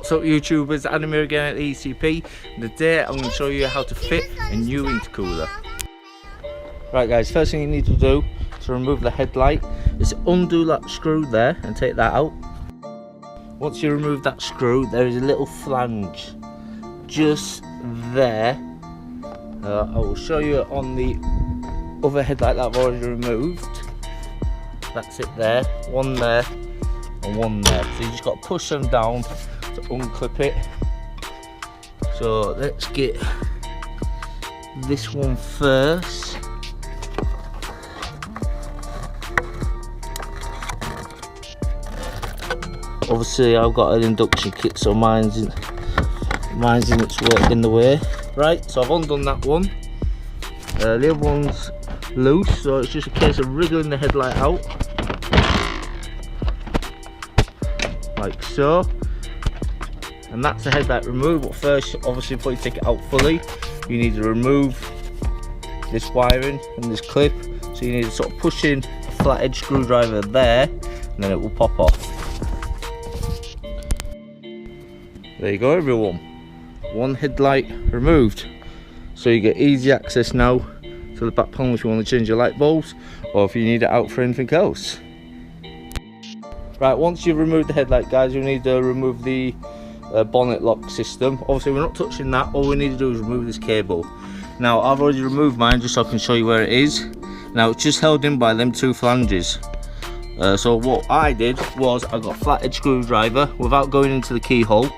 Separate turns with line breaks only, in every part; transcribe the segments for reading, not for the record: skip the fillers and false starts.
What's up YouTubers, Adam here again at the ECP, and today I'm going to show you how to fit a new intercooler. Right guys, first thing you need to do to remove the headlight is undo that screw there and take that out. Once you remove that screw, there is a little flange just there. I will show you on the other headlight that I've already removed. That's it there, one there and one there. So you just got to push them down to unclip it. So let's get this one first. Obviously I've got an induction kit, so mine's in its work in the way. Right, so I've undone that one. The other one's loose, so it's just a case of wriggling the headlight out like so. And that's the headlight removed. But first, obviously, before you take it out fully, you need to remove this wiring and this clip. So you need to sort of push in a flat edge screwdriver there, and then it will pop off. There you go everyone, one headlight removed. So you get easy access now to the back panel if you want to change your light bulbs, or if you need it out for anything else. Right, once you've removed the headlight guys, you'll need to remove the bonnet lock system. Obviously we're not touching that, all we need to do is remove this cable. Now I've already removed mine just so I can show you where it is. Now it's just held in by them two flanges. So what I did was I got a flat edge screwdriver without going into the keyhole.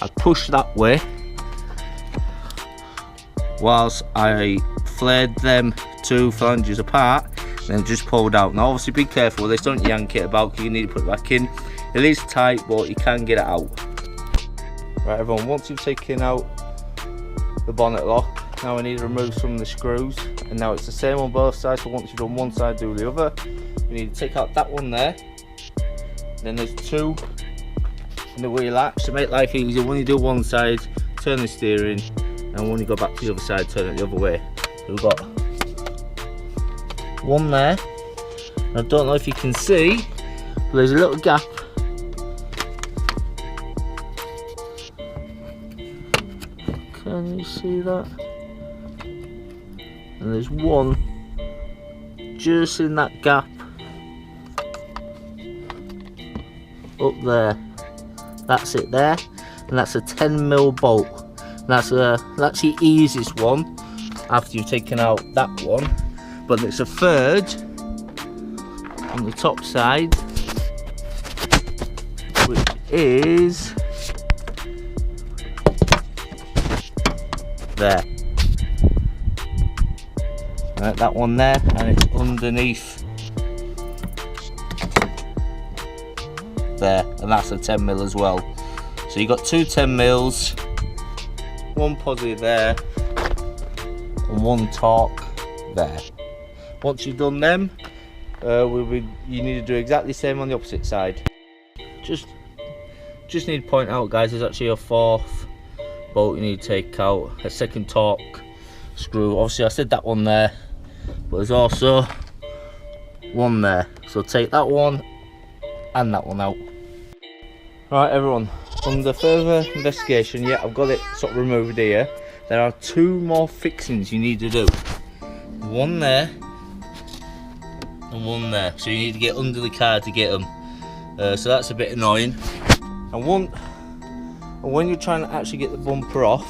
I pushed that way whilst I flared them two flanges apart, then just pulled out. Now obviously be careful with this, don't yank it about because you need to put it back in. It is tight but you can get it out. Right everyone, once you've taken out the bonnet lock, now we need to remove some of the screws, and now it's the same on both sides. So once you've done one side, do the other. You need to take out that one there, then there's two in the wheel latch to make life easier. When you do one side, turn the steering, and when you go back to the other side, turn it the other way. So we've got one there. I don't know if you can see, but there's a little gap. Can you see that? And there's one just in that gap up there. That's it there, and that's a 10mm bolt. That's the easiest one after you've taken out that one, but there's a third on the top side, which is there. Right, that one there, and it's underneath there, and that's a 10mm as well. So you got two 10mm, one posi there and one torque there. Once you've done them, you need to do exactly the same on the opposite side. Just need to point out guys, there's actually a fourth bolt you need to take out, a second torque screw. Obviously I said that one there, but there's also one there, so take that one and that one out. Right everyone, under further investigation, yeah, I've got it sort of removed here. There are two more fixings you need to do, one there and one there. So you need to get under the car to get them, so that's a bit annoying. And when you're trying to actually get the bumper off,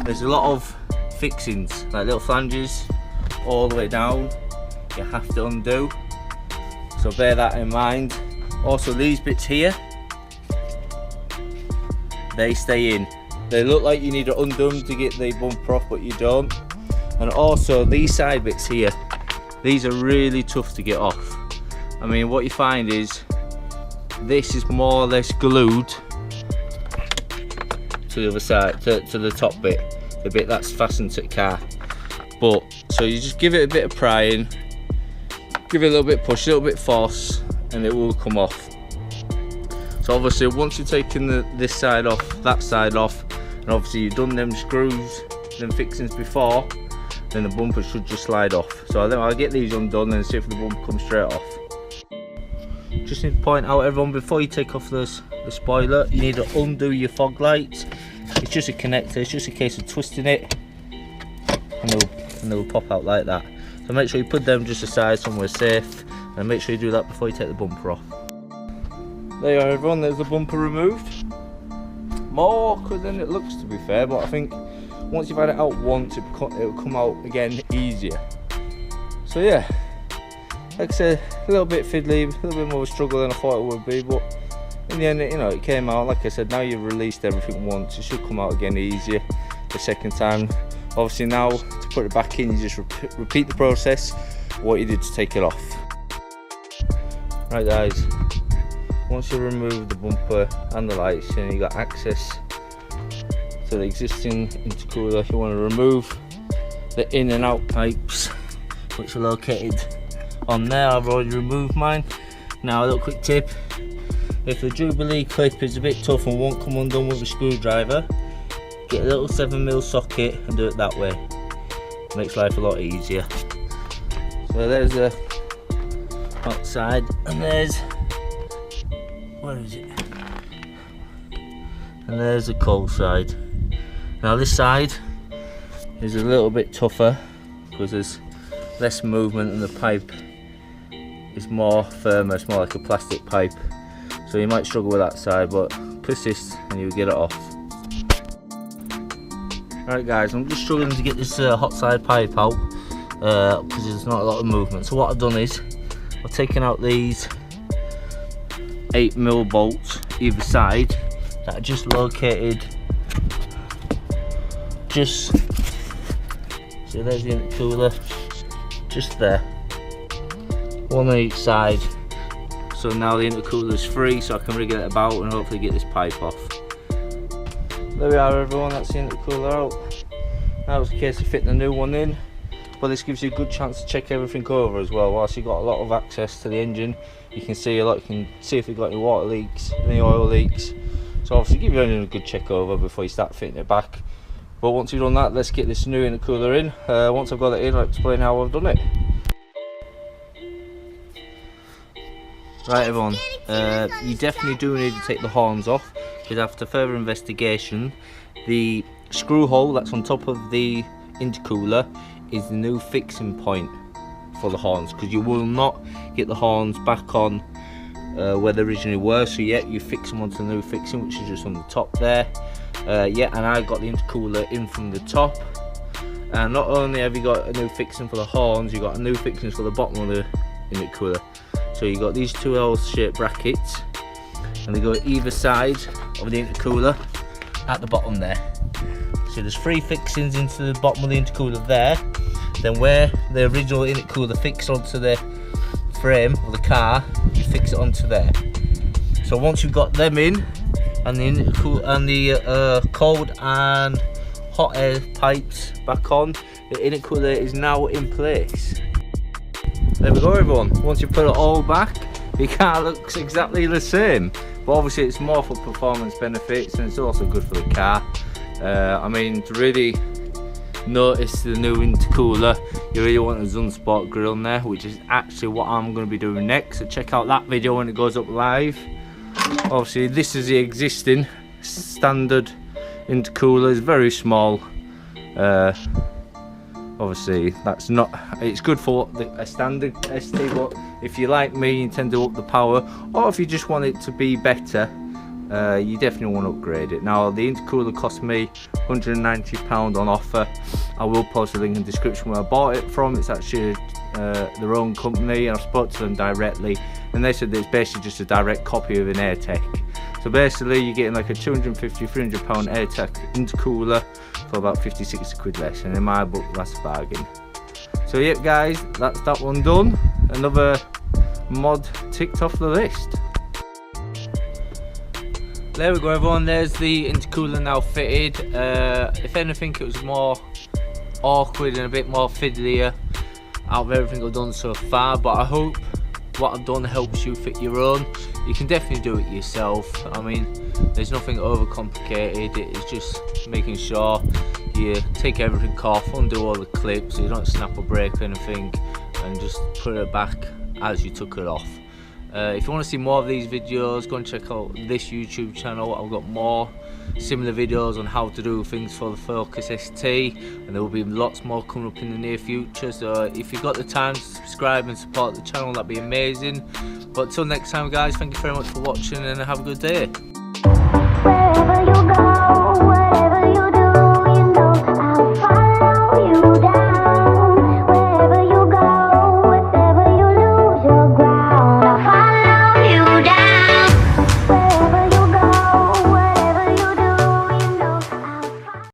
there's a lot of fixings like little flanges all the way down you have to undo, so bear that in mind. Also these bits here, they stay in. They look like you need to undo them to get the bumper off, but you don't. And also these side bits here, these are really tough to get off. I mean, what you find is this is more or less glued to the other side, to the top bit, the bit that's fastened to the car. But so you just give it a bit of prying, give it a little bit of push, a little bit of force, and it will come off. So obviously once you've taken this side off, that side off, and obviously you've done them screws, them fixings before, then the bumper should just slide off. So I'll get these undone and see if the bumper comes straight off. just need to point out, everyone, before you take off the spoiler, you need to undo your fog lights. It's just a connector, it's just a case of twisting it, and they'll pop out like that. So make sure you put them just aside somewhere safe, and make sure you do that before you take the bumper off. There you are, everyone, there's the bumper removed. More awkward than it looks, to be fair, but I think once you've had it out once, it'll come out again easier. So yeah, like I said, a little bit fiddly, a little bit more of a struggle than I thought it would be, but in the end, you know, it came out. Like I said, now you've released everything once, it should come out again easier the second time. Obviously now, to put it back in, you just repeat the process, what you did to take it off. Right guys, once you remove the bumper and the lights, and you got access to the existing intercooler, you want to remove the in and out pipes, which are located on there. I've already removed mine. Now a little quick tip, if the Jubilee clip is a bit tough and won't come undone with a screwdriver, get a little 7mm socket and do it that way. Makes life a lot easier. So there's the hot side, and there's, where is it? And there's the cold side. Now this side is a little bit tougher because there's less movement and the pipe is more firmer, it's more like a plastic pipe. So you might struggle with that side, but persist and you'll get it off. Right guys, I'm just struggling to get this hot side pipe out because there's not a lot of movement. So what I've done is I've taken out these 8mm bolts either side that are just located, just, so there's the intercooler, just there, one on each side. So now the intercooler is free, so I can rig it about and hopefully get this pipe off. There we are, everyone, that's the intercooler out. Now it's a case of fitting the new one in, but this gives you a good chance to check everything over as well. Whilst you've got a lot of access to the engine, you can see a lot. You can see if you've got any water leaks, any oil leaks. So obviously give your engine a good check over before you start fitting it back. But once you've done that, let's get this new intercooler in. Once I've got it in, I'll explain how I've done it. Right everyone, you definitely do need to take the horns off, because after further investigation, the screw hole that's on top of the intercooler is the new fixing point for the horns, because you will not get the horns back on where they originally were. So yeah, you fix them onto the new fixing, which is just on the top there. Yeah, and I got the intercooler in from the top, and not only have you got a new fixing for the horns, you got a new fixing for the bottom of the intercooler. So you got these two L-shaped brackets, and they go either side of the intercooler at the bottom there. So there's 3 fixings into the bottom of the intercooler there. Then where the original intercooler fixed onto the frame of the car, you fix it onto there. So once you've got them in, and the intercooler and the cold and hot air pipes back on, the intercooler is now in place. There we go everyone, once you put it all back, the car looks exactly the same, but obviously it's more for performance benefits and it's also good for the car. I mean, to really notice the new intercooler, you really want a Sunspot grill in there, which is actually what I'm going to be doing next, so check out that video when it goes up live. Obviously this is the existing standard intercooler, it's very small. Obviously that's not, it's good for a standard ST, but if you like me, you intend to up the power, or if you just want it to be better, you definitely want to upgrade it. Now the intercooler cost me £190 on offer. I will post a link in the description where I bought it from. It's actually their own company, and I spoke to them directly, and they said that it's basically just a direct copy of an AirTech. So basically you're getting like a £250–300 AirTech intercooler for about 50–60 quid less, and in my book that's a bargain. So yep guys, that's that one done. Another mod ticked off the list. There we go everyone, there's the intercooler now fitted. If anything, it was more awkward and a bit more fiddlier out of everything I've done so far, but I hope what I've done helps you fit your own. You can definitely do it yourself. I mean, there's nothing overcomplicated. It's just making sure you take everything off, undo all the clips so you don't snap or break anything, and just put it back as you took it off. If you want to see more of these videos, go and check out this YouTube channel. I've got more similar videos on how to do things for the Focus ST, and there will be lots more coming up in the near future. So if you've got the time to subscribe and support the channel, that'd be amazing. But until next time guys, thank you very much for watching and have a good day.